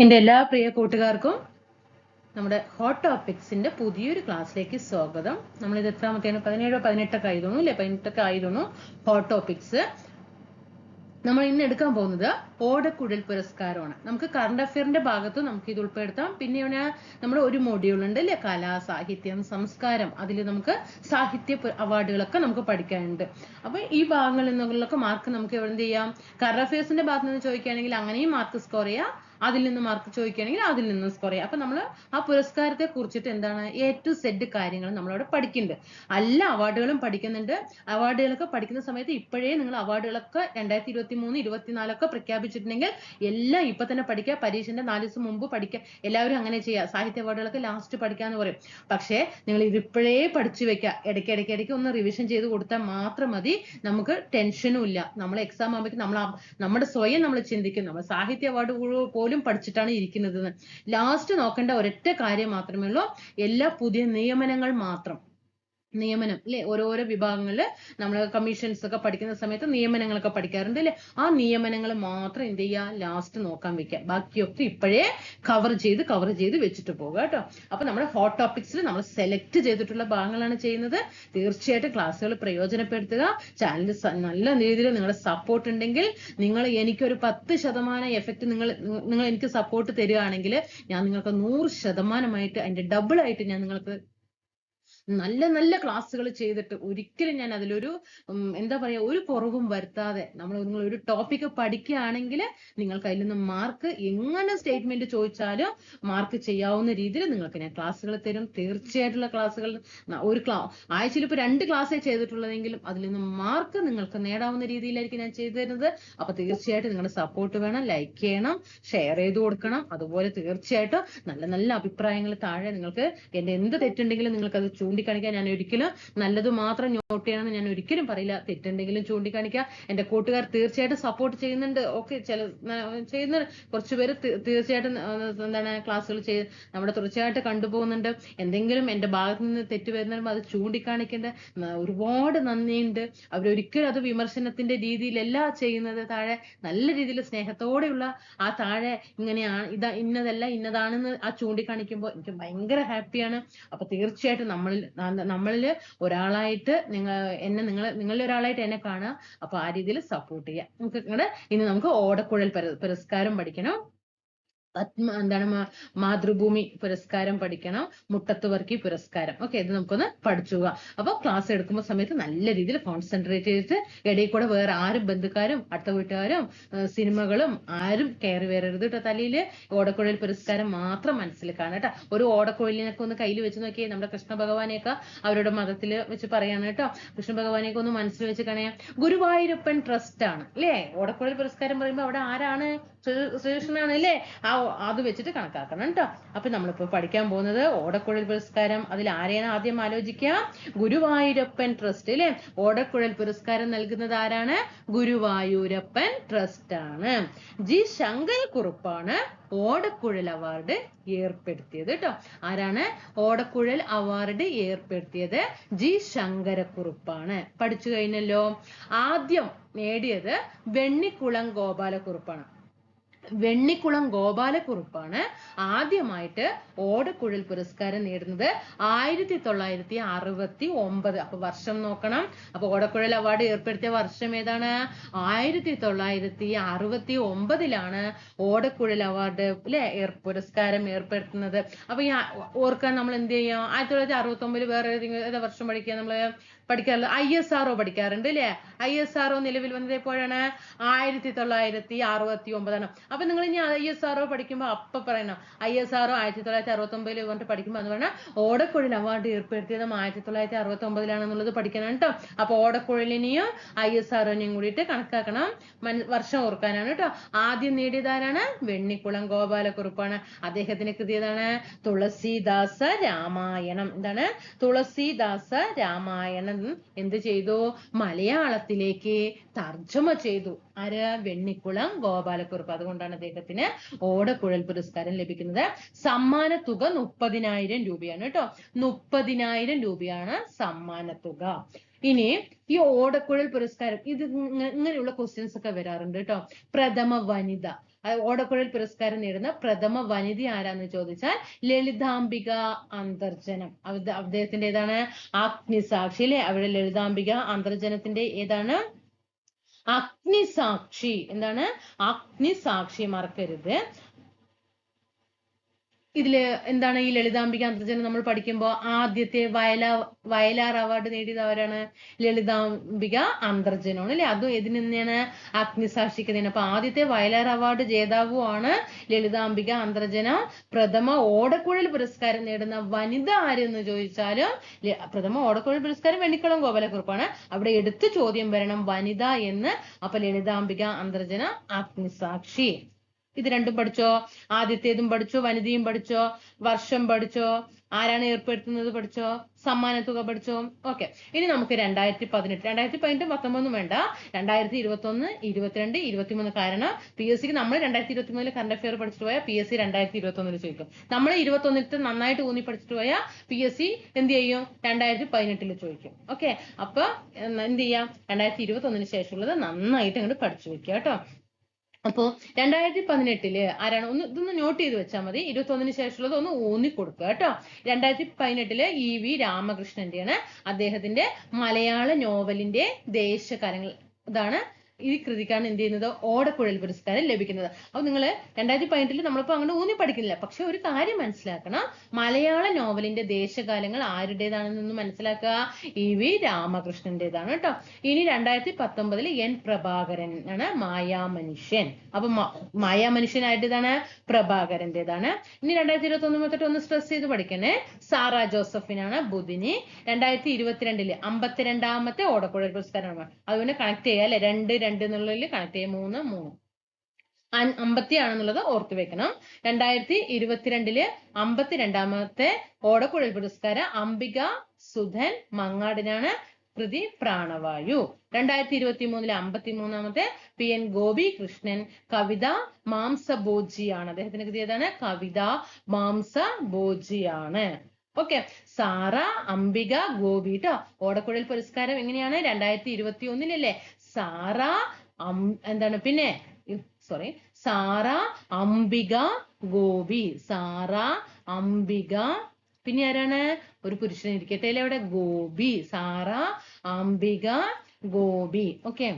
എൻ്റെ എല്ലാ പ്രിയ കൂട്ടുകാർക്കും നമ്മുടെ ഹോട്ട് ടോപ്പിക്സിന്റെ പുതിയൊരു ക്ലാസ്സിലേക്ക് സ്വാഗതം. നമ്മളിത് എത്രാമത്തെയാണ്? 17 18 ആയിരുന്നു അല്ലെ? 18 ആയിരുന്നു ഹോട്ട് ടോപ്പിക്സ്. നമ്മൾ ഇന്ന് എടുക്കാൻ പോകുന്നത് ഓടക്കുഴൽ പുരസ്കാരമാണ്. നമുക്ക് കറണ്ട് അഫെയറിന്റെ ഭാഗത്ത് നമുക്ക് ഇത് ഉൾപ്പെടുത്താം. പിന്നെ നമ്മുടെ ഒരു മൊഡ്യൂൾ ഉണ്ട് അല്ലെ, കലാ സാഹിത്യം സംസ്കാരം. അതിൽ നമുക്ക് സാഹിത്യ അവാർഡുകളൊക്കെ നമുക്ക് പഠിക്കാനുണ്ട്. അപ്പൊ ഈ ഭാഗങ്ങളിൽ നിന്നൊക്കെ മാർക്ക് നമുക്ക് എന്ത് ചെയ്യാം? കറണ്ട് അഫെയർസിന്റെ ഭാഗത്ത് നിന്ന് ചോദിക്കുകയാണെങ്കിൽ അങ്ങനെയും മാർക്ക് സ്കോർ ചെയ്യാം, അതിൽ നിന്ന് മാർക്ക് ചോദിക്കുകയാണെങ്കിൽ അതിൽ നിന്ന് സ്കോർ ചെയ്യാം. അപ്പൊ നമ്മൾ ആ പുരസ്കാരത്തെ കുറിച്ചിട്ട് എന്താണ് A to Z കാര്യങ്ങൾ നമ്മളവിടെ പഠിക്കുന്നുണ്ട്. എല്ലാ അവാർഡുകളും പഠിക്കുന്നുണ്ട്. അവാർഡുകളൊക്കെ പഠിക്കുന്ന സമയത്ത് ഇപ്പോഴേ നിങ്ങൾ അവാർഡുകളൊക്കെ 2023 24 പ്രഖ്യാപിച്ചിട്ടുണ്ടെങ്കിൽ എല്ലാം ഇപ്പൊ തന്നെ പഠിക്കുക. പരീക്ഷന്റെ 4 ദിവസം മുമ്പ് പഠിക്കുക. എല്ലാവരും അങ്ങനെ ചെയ്യുക. സാഹിത്യ അവാർഡുകളൊക്കെ ലാസ്റ്റ് പഠിക്കാന്ന് പറയും. പക്ഷേ നിങ്ങൾ ഇതിപ്പോഴേ പഠിച്ചു വെക്കുക. ഇടയ്ക്ക് ഒന്ന് റിവിഷൻ ചെയ്ത് കൊടുത്താൽ മാത്രം മതി. നമുക്ക് ടെൻഷനും ഇല്ല. നമ്മൾ എക്സാം ആകുമ്പോഴേക്കും നമ്മുടെ സ്വയം നമ്മൾ ചിന്തിക്കും, നമ്മൾ സാഹിത്യ അവാർഡ് പോലും പഠിച്ചിട്ടാണ് ഇരിക്കുന്നത്. ലാസ്റ്റ് നോക്കേണ്ട ഒരൊറ്റ കാര്യം മാത്രമേ ഉള്ളൂ, എല്ലാ പുതിയ നിയമനങ്ങൾ മാത്രം. നിയമനം അല്ലെ, ഓരോരോ വിഭാഗങ്ങളില് നമ്മൾ കമ്മീഷൻസ് ഒക്കെ പഠിക്കുന്ന സമയത്ത് നിയമനങ്ങളൊക്കെ പഠിക്കാറുണ്ട് അല്ലെ. ആ നിയമനങ്ങൾ മാത്രം എന്ത് ചെയ്യുക, ലാസ്റ്റ് നോക്കാൻ വെക്കുക. ബാക്കിയൊക്കെ ഇപ്പോഴേ കവർ ചെയ്ത് വെച്ചിട്ട് പോകുക കേട്ടോ. അപ്പൊ നമ്മുടെ ഹോട്ട് ടോപ്പിക്സിൽ നമ്മൾ സെലക്ട് ചെയ്തിട്ടുള്ള ഭാഗങ്ങളാണ് ചെയ്യുന്നത്. തീർച്ചയായിട്ടും ക്ലാസ്സുകൾ പ്രയോജനപ്പെടുത്തുക. ചാനൽ നല്ല രീതിയിൽ നിങ്ങളുടെ സപ്പോർട്ട് ഉണ്ടെങ്കിൽ, നിങ്ങൾ എനിക്കൊരു 10% എഫക്റ്റ് നിങ്ങൾ എനിക്ക് സപ്പോർട്ട് തരികയാണെങ്കിൽ ഞാൻ നിങ്ങൾക്ക് 100% അതിന്റെ ഡബിൾ ആയിട്ട് ഞാൻ നിങ്ങൾക്ക് നല്ല ക്ലാസ്സുകൾ ചെയ്തിട്ട് ഒരിക്കലും ഞാൻ അതിലൊരു എന്താ പറയാ, ഒരു കുറവും വരുത്താതെ നിങ്ങൾ ഒരു ടോപ്പിക് പഠിക്കുകയാണെങ്കിൽ നിങ്ങൾക്ക് അതിൽ നിന്ന് മാർക്ക് എങ്ങനെ സ്റ്റേറ്റ്മെന്റ് ചോദിച്ചാലും മാർക്ക് ചെയ്യാവുന്ന രീതിയിൽ നിങ്ങൾക്ക് ഞാൻ ക്ലാസ്സുകൾ തരും. തീർച്ചയായിട്ടുള്ള ക്ലാസ്സുകൾ ആഴ്ചയിൽ ഇപ്പൊ 2 ക്ലാസ്സേ ചെയ്തിട്ടുള്ളതെങ്കിലും അതിൽ നിന്ന് മാർക്ക് നിങ്ങൾക്ക് നേടാവുന്ന രീതിയിലായിരിക്കും ഞാൻ ചെയ്തു തരുന്നത്. അപ്പൊ തീർച്ചയായിട്ടും നിങ്ങളുടെ സപ്പോർട്ട് വേണം. ലൈക്ക് ചെയ്യണം, ഷെയർ ചെയ്ത് കൊടുക്കണം. അതുപോലെ തീർച്ചയായിട്ടും നല്ല അഭിപ്രായങ്ങൾ താഴെ നിങ്ങൾക്ക് എന്റെ എന്ത് തെറ്റുണ്ടെങ്കിലും നിങ്ങൾക്ക് അത് ചൂണ്ടിക്കാണിക്കാൻ ഞാൻ ഒരിക്കലും നല്ലത് മാത്രം നോട്ട് ചെയ്യണമെന്ന് ഞാൻ ഒരിക്കലും പറയില്ല. തെറ്റുണ്ടെങ്കിലും ചൂണ്ടിക്കാണിക്കുക. എന്റെ കൂട്ടുകാർ തീർച്ചയായിട്ടും സപ്പോർട്ട് ചെയ്യുന്നുണ്ട്. ഓക്കെ, ചെയ്യുന്ന കുറച്ച് പേര് തീർച്ചയായിട്ടും എന്താണ് ക്ലാസ്സുകൾ നമ്മുടെ തീർച്ചയായിട്ടും കണ്ടുപോകുന്നുണ്ട്. എന്തെങ്കിലും എന്റെ ഭാഗത്ത് നിന്ന് തെറ്റ് വരുന്നതും അത് ചൂണ്ടിക്കാണിക്കേണ്ട ഒരുപാട് നന്ദിയുണ്ട്. അവരൊരിക്കലും അത് വിമർശനത്തിന്റെ രീതിയിലല്ല ചെയ്യുന്നത്. താഴെ നല്ല രീതിയിൽ സ്നേഹത്തോടെയുള്ള ആ താഴെ ഇങ്ങനെയാണ്, ഇന്നതാണെന്ന് ആ ചൂണ്ടിക്കാണിക്കുമ്പോൾ എനിക്ക് ഭയങ്കര ഹാപ്പിയാണ്. അപ്പൊ തീർച്ചയായിട്ടും നമ്മളിൽ ഒരാളായിട്ട് നിങ്ങളിൽ ഒരാളായിട്ട് എന്നെ കാണുക. അപ്പൊ ആ രീതിയിൽ സപ്പോർട്ട് ചെയ്യുക. ഇനി നമുക്ക് ഓടക്കുഴൽ പുരസ്കാരം പഠിക്കണം. മാതൃഭൂമി പുരസ്കാരം പഠിക്കണം. മുട്ടത്തുവർക്കി പുരസ്കാരം. ഓക്കെ, ഇത് നമുക്കൊന്ന് പഠിച്ചു പോകാം. അപ്പൊ ക്ലാസ് എടുക്കുന്ന സമയത്ത് നല്ല രീതിയിൽ കോൺസെൻട്രേറ്റ് ചെയ്തിട്ട് ഇടയിൽ കൂടെ വേറെ ആരും ബന്ധുക്കാരും അടുത്ത വീട്ടുകാരും സിനിമകളും ആരും കയറി വരരുത് കേട്ടോ. തലയിൽ ഓടക്കുഴൽ പുരസ്കാരം മാത്രം മനസ്സിൽ കാണാം കേട്ടോ. ഒരു ഓടക്കുഴലിനൊക്കെ ഒന്ന് കയ്യിൽ വെച്ച് നോക്കിയേ. നമ്മുടെ കൃഷ്ണ ഭഗവാനെയൊക്കെ അവരുടെ മതത്തിൽ വെച്ച് പറയാണ് കേട്ടോ. കൃഷ്ണ ഭഗവാനെയൊക്കെ ഒന്ന് മനസ്സിൽ വെച്ച് കാണാം. ഗുരുവായൂരപ്പൻ ട്രസ്റ്റ് ആണ് അല്ലേ ഓടക്കുഴൽ പുരസ്കാരം പറയുമ്പോൾ അവിടെ ആരാണ്? ശ്രീകൃഷ്ണനാണ് അല്ലേ. അത് വെച്ചിട്ട് കണക്കാക്കണം കേട്ടോ. അപ്പൊ നമ്മളിപ്പോ പഠിക്കാൻ പോകുന്നത് ഓടക്കുഴൽ പുരസ്കാരം. അതിൽ ആരെയാണ് ആദ്യം ആലോചിക്കാം? ഗുരുവായൂരപ്പൻ ട്രസ്റ്റ് അല്ലെ. ഓടക്കുഴൽ പുരസ്കാരം നൽകുന്നത് ആരാണ്? ഗുരുവായൂരപ്പൻ ട്രസ്റ്റ് ആണ്. ജി ശങ്കരക്കുറുപ്പാണ് ഓടക്കുഴൽ അവാർഡ് ഏർപ്പെടുത്തിയത് കേട്ടോ. ആരാണ് ഓടക്കുഴൽ അവാർഡ് ഏർപ്പെടുത്തിയത്? ജി ശങ്കരക്കുറുപ്പാണ്. പഠിച്ചു കഴിഞ്ഞല്ലോ. ആദ്യം നേടിയത് വെണ്ണിക്കുളം ഗോപാലക്കുറുപ്പാണ്. വെണ്ണിക്കുളം ഗോപാലക്കുറുപ്പാണ് ആദ്യമായിട്ട് ഓടക്കുഴൽ പുരസ്കാരം നേടുന്നത് 1969. അപ്പൊ വർഷം നോക്കണം. അപ്പൊ ഓടക്കുഴൽ അവാർഡ് ഏർപ്പെടുത്തിയ വർഷം ഏതാണ്? 1969 ഓടക്കുഴൽ അവാർഡ് പുരസ്കാരം ഏർപ്പെടുത്തുന്നത്. അപ്പൊ ഈ ഓർക്കാൻ നമ്മൾ എന്ത് ചെയ്യാം? 1969 വേറെ ഏതാ വർഷം പഠിക്കുക? നമ്മള് പഠിക്കാറുള്ളത് ISRO പഠിക്കാറുണ്ട് അല്ലെ. ISRO നിലവിൽ വന്നത് എപ്പോഴാണ്? 1969. അപ്പൊ നിങ്ങൾ ഇനി ISRO പഠിക്കുമ്പോൾ അപ്പൊ പറയണം ISRO 1969 പറഞ്ഞിട്ട് പഠിക്കുമ്പോൾ എന്ന് പറഞ്ഞാൽ ഓടക്കുഴൽ അവാർഡ് ഏർപ്പെടുത്തിയതും 1969 പഠിക്കണം കേട്ടോ. അപ്പൊ ഓടക്കുഴലിനെയും ISROനെയും കൂടിയിട്ട് കണക്കാക്കണം. വർഷം ഓർക്കാനാണ് കേട്ടോ. ആദ്യം നേടിയതാരാണ്? വെണ്ണിക്കുളം ഗോപാലക്കുറുപ്പാണ്. അദ്ദേഹത്തിന്റെ കൃതി ഏതാണ്? തുളസീദാസ രാമായണം. എന്താണ്? തുളസീദാസ രാമായണം എന്ത് ചെയ്തു? മലയാളത്തിലേക്ക് തർജ്ജമ ചെയ്തു. ആര്? വെണ്ണിക്കുളം ഗോപാലക്കുറുപ്പ്. അതുകൊണ്ടാണ് അദ്ദേഹത്തിന് ഓടക്കുഴൽ പുരസ്കാരം ലഭിക്കുന്നത്. സമ്മാന തുക 30,000 രൂപയാണ് കേട്ടോ. 30,000 രൂപയാണ് സമ്മാന തുക. ഇനി ഈ ഓടക്കുഴൽ പുരസ്കാരം ഇങ്ങനെയുള്ള ക്വസ്റ്റ്യൻസ് ഒക്കെ വരാറുണ്ട് കേട്ടോ. പ്രഥമ വനിത ഓടക്കുഴൽ പുരസ്കാരം നേടുന്ന പ്രഥമ വനിത ആരാന്ന് ചോദിച്ചാൽ ലളിതാംബിക അന്തർജനം. അദ്ദേഹത്തിന്റെ ഏതാണ്? അഗ്നിസാക്ഷി അല്ലെ. അവിടെ ലളിതാംബിക അന്തർജനത്തിന്റെ ഏതാണ്? അഗ്നിസാക്ഷി. എന്താണ്? അഗ്നിസാക്ഷി, മറക്കരുത്. ഇതില് എന്താണ് ഈ ലളിതാംബിക അന്തർജനം നമ്മൾ പഠിക്കുമ്പോൾ ആദ്യത്തെ വയലാർ അവാർഡ് നേടിയത് ആരാണ്? ലളിതാംബിക അന്തർജനമാണ് അല്ലെ. അതും ഇതിന് തന്നെയാണ്? അഗ്നിസാക്ഷിക്ക് തന്നെയാണ്. അപ്പൊ ആദ്യത്തെ വയലാർ അവാർഡ് ജേതാവുമാണ് ലളിതാംബിക അന്തർജനം. പ്രഥമ ഓടക്കുഴൽ പുരസ്കാരം നേടുന്ന വനിത ആരെന്ന് ചോദിച്ചാലും പ്രഥമ ഓടക്കുഴൽ പുരസ്കാരം വെണ്ണിക്കുളം ഗോപാലക്കുറുപ്പാണ്. അവിടെ എടുത്ത് ചോദ്യം വരണം വനിത എന്ന്. അപ്പൊ ലളിതാംബിക അന്തർജന, അഗ്നിസാക്ഷി. ഇത് രണ്ടും പഠിച്ചോ? ആദ്യത്തേതും പഠിച്ചോ, വനിതയും പഠിച്ചോ, വർഷം പഠിച്ചോ, ആരാണ് ഏർപ്പെടുത്തുന്നത് പഠിച്ചോ, സമ്മാനത്തുക പഠിച്ചോ. ഓക്കെ, ഇനി നമുക്ക് 2018, 2018, 2019 വേണ്ട, 2021, 22, 23. കാരണം PSC ക്ക് നമ്മൾ 2023 കറണ്ട് അഫെയർ പഠിച്ചിട്ട് പോയാൽ PSC 2021 ചോദിക്കും. നമ്മൾ 21 നന്നായിട്ട് ഊന്നി പഠിച്ചിട്ട് പോയാൽ PSC എന്ത് ചെയ്യും? 2018 ചോദിക്കും. ഓക്കെ, അപ്പൊ എന്ത് ചെയ്യാം? 2021 ശേഷമുള്ളത് നന്നായിട്ട് അങ്ങോട്ട് പഠിച്ചു വെക്കുക കേട്ടോ. അപ്പോ 2018 ആരാണ്? ഇതൊന്ന് നോട്ട് ചെയ്ത് വെച്ചാൽ മതി. 21 ശേഷമുള്ളത് ഒന്ന് ഊന്നി കൊടുക്കുക കേട്ടോ. 2018 EV രാമകൃഷ്ണന്റെയാണ്. അദ്ദേഹത്തിന്റെ മലയാള നോവലിന്റെ ദേശകാലങ്ങൾ, ഇതാണ് ഈ കൃതിക്കാണ് എന്ത് ചെയ്യുന്നത്? ഓടക്കുഴൽ പുരസ്കാരം ലഭിക്കുന്നത്. അപ്പൊ നിങ്ങൾ 2018 നമ്മളിപ്പോ അങ്ങനെ ഊന്നി പഠിക്കുന്നില്ല. പക്ഷെ ഒരു കാര്യം മനസ്സിലാക്കണം, മലയാള നോവലിന്റെ ദേശകാലങ്ങൾ ആരുടേതാണെന്നൊന്ന് മനസ്സിലാക്കുക. EV രാമകൃഷ്ണന്റേതാണ് കേട്ടോ. ഇനി 2019 N പ്രഭാകരൻ ആണ് മായാമനുഷ്യൻ. അപ്പൊ മായാമനുഷ്യനായിട്ടേതാണ്? പ്രഭാകരന്റേതാണ്. ഇനി 2021 ഒന്ന് സ്ട്രെസ് ചെയ്ത് പഠിക്കണേ. സാറ ജോസഫിനാണ് ബുധിനി. 2022 52ാമത്തെ ഓടക്കുഴൽ പുരസ്കാരമാണ്. അതുകൊണ്ട് കണക്ട് ചെയ്യാം അല്ലെ. 2 എന്നുള്ളതിൽ കണക്ട് ചെയ്യാം. 3 50 ആണെന്നുള്ളത് ഓർത്തു വെക്കണം. 2022 52ാമത്തെ ഓടക്കുഴൽ പുരസ്കാരം അംബിക സുധൻ മങ്ങാടിനാണ്. കൃതി പ്രാണവായു. 2023 53ാമത്തെ PN ഗോപി കൃഷ്ണൻ. കവിത മാംസഭോജിയാണ്. അദ്ദേഹത്തിന്റെ കൃതി ഏതാണ്? കവിത മാംസഭോജിയാണ്. ഓക്കെ, സാറ, അംബിക, ഗോപി ട്ടോ. ഓടക്കുഴൽ പുരസ്കാരം എങ്ങനെയാണ്? 2021 സാറ എന്താണ് പിന്നെ സാറ, അംബിക, ഗോപി. സാറ, അംബിക, പിന്നെ ആരാണ്? ഒരു പുരുഷൻ ഇരിക്കട്ടെ അല്ലെ അവിടെ? ഗോപി. സാറ, അംബിക, ഗോപി. ഓക്കെ,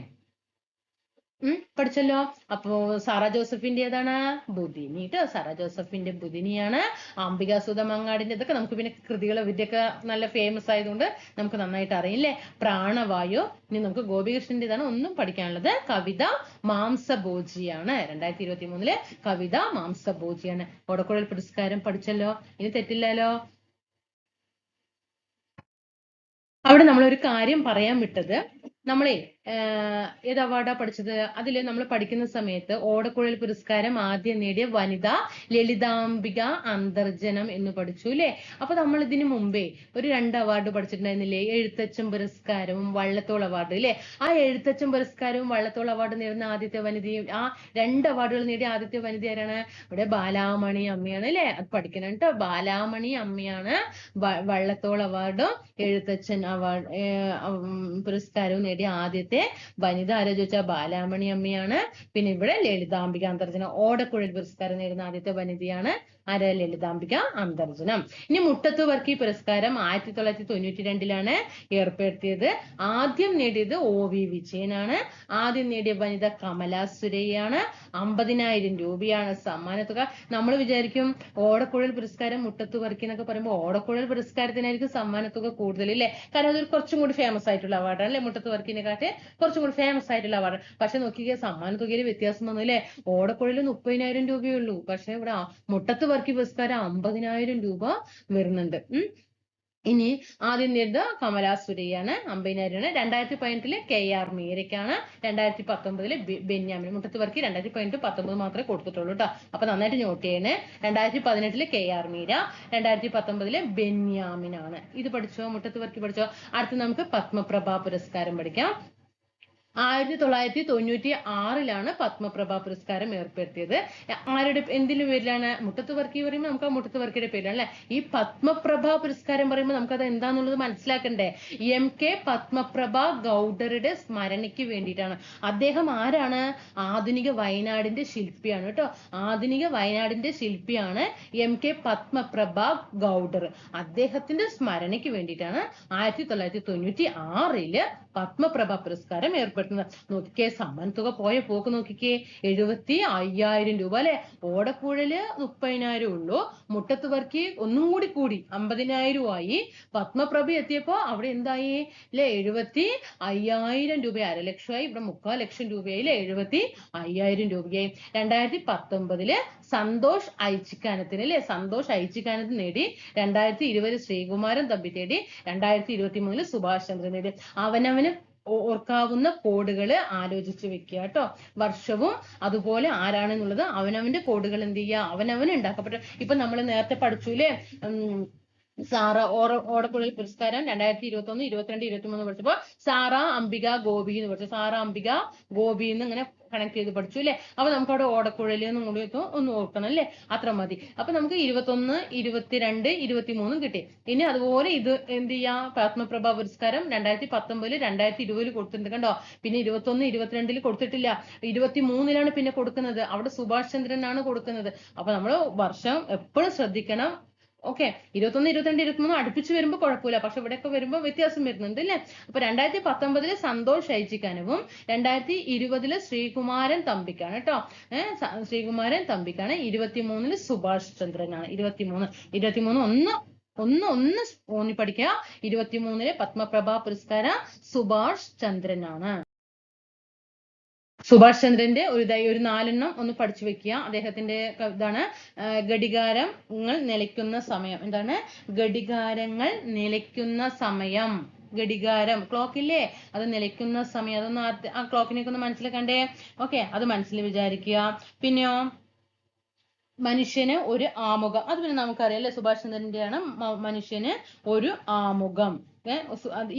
പഠിച്ചല്ലോ. അപ്പോ സാറ ജോസഫിന്റെ ഏതാണ്? ബുധിനി ട്ടോ. സാറ ജോസഫിന്റെ ബുധിനിയാണ്. അംബിക സുധ മങ്ങാടിന്റെ, ഇതൊക്കെ നമുക്ക് പിന്നെ കൃതികൾ ഇവരുടെയൊക്കെ നല്ല ഫേമസ് ആയതുകൊണ്ട് നമുക്ക് നന്നായിട്ട് അറിയില്ലേ. പ്രാണവായു. ഇനി നമുക്ക് ഗോപികൃഷ്ണന്റെ ഇതാണ് ഒന്നും പഠിക്കാനുള്ളത്. കവിത മാംസഭോജിയാണ്. 2023 കവിത മാംസഭോജിയാണ്. ഓടക്കുഴൽ പുരസ്കാരം പഠിച്ചല്ലോ. ഇനി തെറ്റില്ലല്ലോ. അവിടെ നമ്മളൊരു കാര്യം പറയാൻ വിട്ടത്, നമ്മളെ ഏത് അവാർഡാ പഠിച്ചത്? അതില് നമ്മൾ പഠിക്കുന്ന സമയത്ത് ഓടക്കുഴൽ പുരസ്കാരം ആദ്യം നേടിയ വനിത ലളിതാംബിക അന്തർജനം എന്ന് പഠിച്ചു അല്ലെ. അപ്പൊ നമ്മൾ ഇതിനു മുമ്പേ ഒരു 2 അവാർഡ് പഠിച്ചിട്ടുണ്ടായിരുന്നില്ലേ? എഴുത്തച്ഛൻ പുരസ്കാരവും വള്ളത്തോൾ അവാർഡ് അല്ലെ. ആ എഴുത്തച്ഛൻ പുരസ്കാരവും വള്ളത്തോൾ അവാർഡ് നേടുന്ന ആദ്യത്തെ വനിതയും, ആ 2 അവാർഡുകൾ നേടിയ ആദ്യത്തെ വനിത ആരാണ്? ഇവിടെ ബാലാമണി അമ്മയാണ് അല്ലെ. അത് പഠിക്കണം കേട്ടോ. ബാലാമണി അമ്മയാണ് വള്ളത്തോൾ അവാർഡും എഴുത്തച്ഛൻ അവാർഡ് പുരസ്കാരവും നേടിയ ആദ്യത്തെ വനിത ആരാ ചോദിച്ചാൽ ബാലാമണി അമ്മയാണ്. പിന്നെ ഇവിടെ ലളിതാംബിക അന്തർജനം ഓടക്കുഴൽ പുരസ്കാരം നേടുന്ന ആദ്യത്തെ വനിതയാണ് ആര്? ലളിതാംബിക അന്തർജനം. ഇനി മുട്ടത്ത് വർക്കി പുരസ്കാരം 1992 ഏർപ്പെടുത്തിയത്. ആദ്യം നേടിയത് OV വിജയനാണ്. ആദ്യം നേടിയ വനിത കമല സുരയ്യാണ്. 50,000 രൂപയാണ് സമ്മാനത്തുക. നമ്മൾ വിചാരിക്കും ഓടക്കുഴൽ പുരസ്കാരം മുട്ടത്ത് വർക്കി എന്നൊക്കെ പറയുമ്പോൾ ഓടക്കുഴൽ പുരസ്കാരത്തിനായിരിക്കും സമ്മാനത്തുക കൂടുതൽ അല്ലേ. കാരണം അതൊരു കുറച്ചും കൂടി ഫേമസ് ആയിട്ടുള്ള അവാർഡാണ് അല്ലെ. മുട്ടത്ത് വർക്കിനെ കാട്ടി കുറച്ചും കൂടി ഫേമസ് ആയിട്ടുള്ള അവാർഡ്. പക്ഷെ നോക്കിയ സമ്മാനത്തുകയിൽ വ്യത്യാസം വന്നു അല്ലെ. ഓടക്കുഴലിൽ 30,000 രൂപയേ ഉള്ളൂ. പക്ഷെ ഇവിടെ മുട്ടത്ത് വർക്കി പുരസ്കാരം 50,000 രൂപ വരുന്നുണ്ട്. ഇനി ആദ്യം നേടിയത് കമല സുരയ്യാണ്. 50,000. 2018 KR മീരയ്ക്കാണ്. 2019 ബെന്യാമിൻ. മുട്ടത്ത് വർക്കി 2018, 2019 മാത്രമേ കൊടുത്തിട്ടുള്ളൂ കേട്ടോ. അപ്പൊ നന്നായിട്ട് നോട്ട് ചെയ്യണേ. 2018 KR മീര, 2019 ബെന്യാമിനാണ്. ഇത് പഠിച്ചോ? മുട്ടത്ത് വർക്കി പഠിച്ചോ? അടുത്ത് നമുക്ക് പത്മപ്രഭ പുരസ്കാരം പഠിക്കാം. 1996 പത്മപ്രഭ പുരസ്കാരം ഏർപ്പെടുത്തിയത്. ആരുടെ എന്തിന്റെ പേരിലാണ്? മുട്ടത്ത് വർക്കി പറയുമ്പോൾ നമുക്ക് ആ മുട്ടത്ത് വർക്കിയുടെ പേരിലാണ് അല്ലെ. ഈ പത്മപ്രഭ പുരസ്കാരം പറയുമ്പോൾ നമുക്കത് എന്താന്നുള്ളത് മനസ്സിലാക്കണ്ടേ. MK പത്മപ്രഭ ഗൗഡറുടെ സ്മരണയ്ക്ക് വേണ്ടിയിട്ടാണ്. അദ്ദേഹം ആരാണ്? ആധുനിക വയനാടിന്റെ ശില്പിയാണ് കേട്ടോ. ആധുനിക വയനാടിന്റെ ശില്പിയാണ് MK പത്മപ്രഭ ഗൗഡർ. അദ്ദേഹത്തിന്റെ സ്മരണയ്ക്ക് വേണ്ടിയിട്ടാണ് 1996 പത്മപ്രഭ പുരസ്കാരം ഏർപ്പെടുത്തുന്നത്. നോക്കിക്കേ, സമ്മാന തുക പോയ പോക്ക് നോക്കിക്കേ, 75,000 രൂപ അല്ലെ. ഓടക്കുഴല് 30,000 ഉള്ളൂ. മുട്ടത്ത് വർക്കി ഒന്നും കൂടി 50,000 ആയി. പത്മപ്രഭ എത്തിയപ്പോ അവിടെ എന്തായി അല്ലെ, 75,000 രൂപ. 1,00,000 ഇവിടെ 3,00,000 രൂപയായി അല്ലെ. 75,000 രൂപയായി. 2019 സന്തോഷ് ഐച്ചിക്കാനത്തിന് അല്ലെ. സന്തോഷ് ഐച്ചിക്കാനത്ത് നേടി. 2020 ശ്രീകുമാരൻ തമ്പി നേടി. 2023 സുഭാഷ് ചന്ദ്രൻ നേടി. അവനവന് ഓർക്കാവുന്ന കോഡുകൾ ആലോചിച്ച് വെക്കുക കേട്ടോ. വർഷവും അതുപോലെ ആരാണെന്നുള്ളത് അവനവന്റെ കോഡുകൾ എന്ത് ചെയ്യുക, അവനവന് ഉണ്ടാക്കപ്പെട്ട. ഇപ്പൊ നമ്മൾ നേരത്തെ പഠിച്ചൂലേ, സാറ ഓടക്കുഴൽ പുരസ്കാരം 2021, 22, 23 പഠിച്ചപ്പോ സാറ അംബിക ഗോപി എന്ന് പഠിച്ചു. സാറ അംബിക ഗോപി എന്ന് ഇങ്ങനെ കണക്ട് ചെയ്ത് പഠിച്ചു അല്ലെ. അപ്പൊ നമുക്ക് അവിടെ ഓടക്കുഴൽ എന്നും കൂടി ഒന്ന് ഓർക്കണം അല്ലെ. അത്ര മതി. അപ്പൊ നമുക്ക് 21, 22, 23 കിട്ടി. ഇനി അതുപോലെ ഇത് എന്ത് ചെയ്യാം, പത്മപ്രഭ പുരസ്കാരം 2019, 2020 കൊടുത്തിട്ടുണ്ട് കണ്ടോ. പിന്നെ 21, 22 കൊടുത്തിട്ടില്ല. 23 പിന്നെ കൊടുക്കുന്നത്. അവിടെ സുഭാഷ് ചന്ദ്രനാണ് കൊടുക്കുന്നത്. അപ്പൊ നമ്മൾ വർഷം എപ്പോഴും ശ്രദ്ധിക്കണം. ഓക്കെ, 21, 22, 23 അടുപ്പിച്ച് വരുമ്പോൾ കുഴപ്പമില്ല. പക്ഷെ ഇവിടെയൊക്കെ വരുമ്പോൾ വ്യത്യാസം വരുന്നുണ്ട് അല്ലെ. അപ്പൊ 2019 സന്തോഷ് ഐച്ചിക്കാനവും 2020 ശ്രീകുമാരൻ തമ്പിക്കാണ് കേട്ടോ. ശ്രീകുമാരൻ തമ്പിക്കാണ്. 23 സുഭാഷ് ചന്ദ്രനാണ്. 23 ഒന്ന് ഓന്നി പഠിക്കുക. 23 പത്മപ്രഭ പുരസ്കാരം സുഭാഷ് ചന്ദ്രനാണ്. സുഭാഷ് ചന്ദ്രന്റെ ഒരു 4 ഒന്ന് പഠിച്ചു വെക്കുക. അദ്ദേഹത്തിന്റെ ഇതാണ് ഘടികാരങ്ങൾ നിലയ്ക്കുന്ന സമയം. എന്താണ്? ഘടികാരങ്ങൾ നിലയ്ക്കുന്ന സമയം. ഘടികാരം, ക്ലോക്ക് ഇല്ലേ, അത് നിലയ്ക്കുന്ന സമയം. അതൊന്ന് ആ ക്ലോക്കിനെയൊക്കെ ഒന്ന് മനസ്സിലാക്കണ്ടേ. ഓക്കെ, അത് മനസ്സിൽ വിചാരിക്കുക. പിന്നെയോ മനുഷ്യന് ഒരു ആമുഖം. അത് പിന്നെ നമുക്കറിയാം അല്ലെ, സുഭാഷ് ചന്ദ്രന്റെയാണ് മനുഷ്യന് ഒരു ആമുഖം.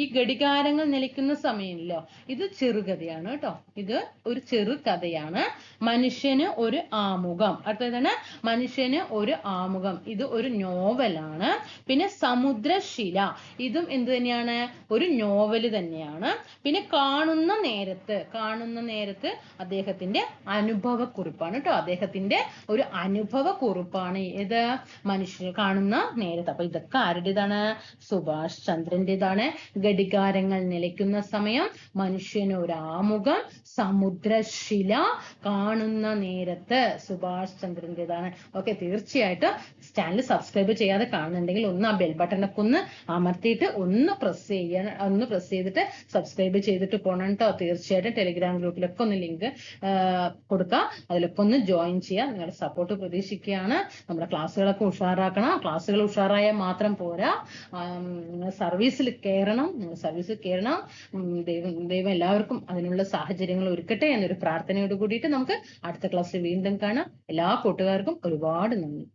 ഈ ഘടികാരങ്ങൾ നിലയ്ക്കുന്ന സമയമില്ലോ, ഇത് ചെറുകഥയാണ് കേട്ടോ. ഇത് ഒരു ചെറുകഥയാണ്. മനുഷ്യന് ഒരു ആമുഖം. അടുത്തതാണ് മനുഷ്യന് ഒരു ആമുഖം. ഇത് ഒരു നോവലാണ്. പിന്നെ സമുദ്രശില, ഇതും എന്ത് തന്നെയാണ്? ഒരു നോവല് തന്നെയാണ്. പിന്നെ കാണുന്ന നേരത്ത് അദ്ദേഹത്തിന്റെ അനുഭവക്കുറിപ്പാണ് കേട്ടോ. അദ്ദേഹത്തിന്റെ ഒരു അനുഭവക്കുറിപ്പാണ് ഏത്? മനുഷ്യർ കാണുന്ന നേരത്ത്. അപ്പൊ ഇതൊക്കെ ആരുടേതാണ്? സുഭാഷ് ചന്ദ്രന്റെ ഘടികാരങ്ങൾ നിലയ്ക്കുന്ന സമയം, മനുഷ്യന് ഒരു ആമുഖം, സമുദ്രശില, കാണുന്ന നേരത്ത്. സുഭാഷ് ചന്ദ്രന്റേതാണ്. ഓക്കെ, തീർച്ചയായിട്ടും ചാനൽ സബ്സ്ക്രൈബ് ചെയ്യാതെ കാണുന്നുണ്ടെങ്കിൽ ഒന്ന് ആ ബെൽ ബട്ടണൊക്കെ ഒന്ന് അമർത്തിയിട്ട് ഒന്ന് പ്രസ് ചെയ്തിട്ട് സബ്സ്ക്രൈബ് ചെയ്തിട്ട് പോകണം കേട്ടോ. തീർച്ചയായിട്ടും ടെലിഗ്രാം ഗ്രൂപ്പിലൊക്കെ ഒന്ന് ലിങ്ക് കൊടുക്കുക. അതിലൊക്കെ ഒന്ന് ജോയിൻ ചെയ്യുക. നിങ്ങളുടെ സപ്പോർട്ട് പ്രതീക്ഷിക്കുകയാണ്. നമ്മുടെ ക്ലാസ്സുകളൊക്കെ ഉഷാറാക്കണം. ക്ലാസ്സുകൾ ഉഷാറായാൽ മാത്രം പോരാ, സർവീസിൽ കയറണം. ദൈവം എല്ലാവർക്കും അതിനുള്ള സാഹചര്യങ്ങൾ ഒരുക്കട്ടെ എന്നൊരു പ്രാർത്ഥനയോട് കൂടിയിട്ട് നമുക്ക് അടുത്ത ക്ലാസ്സിൽ വീണ്ടും കാണാം. എല്ലാ കൂട്ടുകാർക്കും ഒരുപാട് നന്ദി.